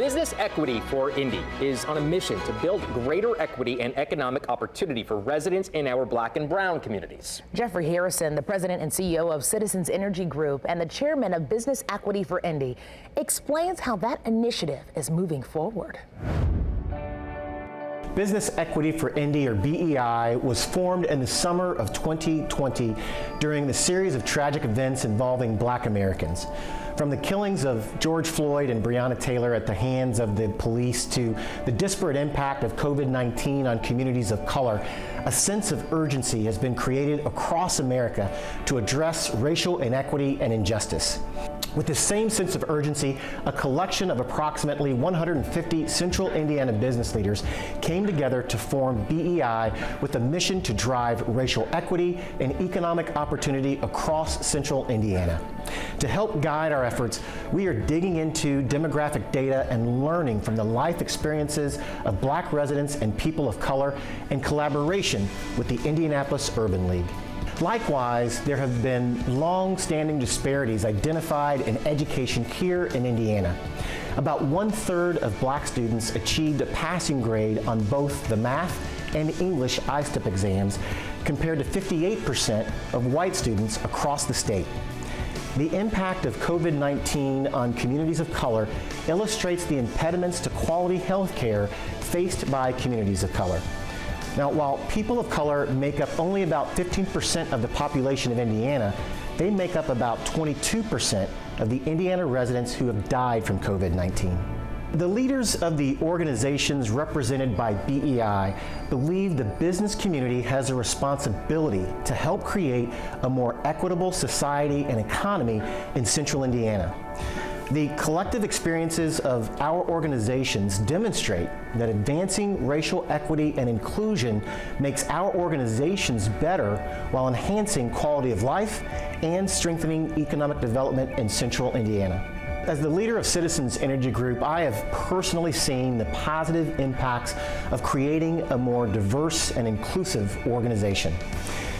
Business Equity for Indy is on a mission to build greater equity and economic opportunity for residents in our Black and brown communities. Jeffrey Harrison, the president and CEO of Citizens Energy Group and the chairman of Business Equity for Indy, explains how that initiative is moving forward. Business Equity for Indy, or BEI, was formed in the summer of 2020 during the series of tragic events involving Black Americans. From the killings of George Floyd and Breonna Taylor at the hands of the police to the disparate impact of COVID-19 on communities of color, a sense of urgency has been created across America to address racial inequity and injustice. With the same sense of urgency, a collection of approximately 150 Central Indiana business leaders came together to form BEI with a mission to drive racial equity and economic opportunity across Central Indiana. To help guide our efforts, we are digging into demographic data and learning from the life experiences of Black residents and people of color in collaboration with the Indianapolis Urban League. Likewise, there have been long-standing disparities identified in education here in Indiana. About 1/3 of Black students achieved a passing grade on both the math and English ISTEP exams, compared to 58% of white students across the state. The impact of COVID-19 on communities of color illustrates the impediments to quality health care faced by communities of color. Now, while people of color make up only about 15% of the population of Indiana, they make up about 22% of the Indiana residents who have died from COVID-19. The leaders of the organizations represented by BEI believe the business community has a responsibility to help create a more equitable society and economy in Central Indiana. The collective experiences of our organizations demonstrate that advancing racial equity and inclusion makes our organizations better while enhancing quality of life and strengthening economic development in Central Indiana. As the leader of Citizens Energy Group, I have personally seen the positive impacts of creating a more diverse and inclusive organization.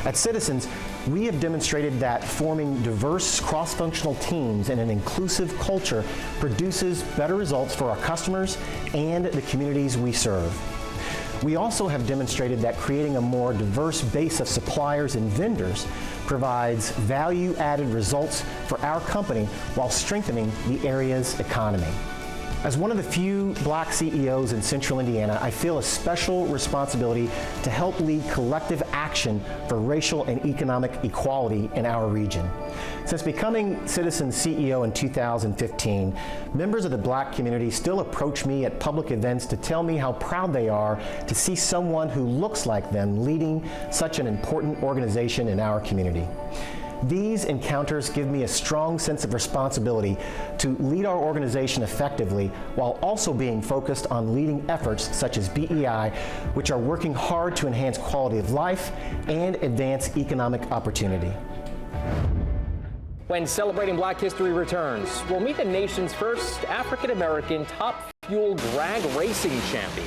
At Citizens, we have demonstrated that forming diverse cross-functional teams and an inclusive culture produces better results for our customers and the communities we serve. We also have demonstrated that creating a more diverse base of suppliers and vendors provides value-added results for our company while strengthening the area's economy. As one of the few Black CEOs in Central Indiana, I feel a special responsibility to help lead collective action for racial and economic equality in our region. Since becoming Citizens CEO in 2015, members of the Black community still approach me at public events to tell me how proud they are to see someone who looks like them leading such an important organization in our community. These encounters give me a strong sense of responsibility to lead our organization effectively while also being focused on leading efforts such as BEI, which are working hard to enhance quality of life and advance economic opportunity. When Celebrating Black History returns, we'll meet the nation's first African-American top fuel drag racing champion.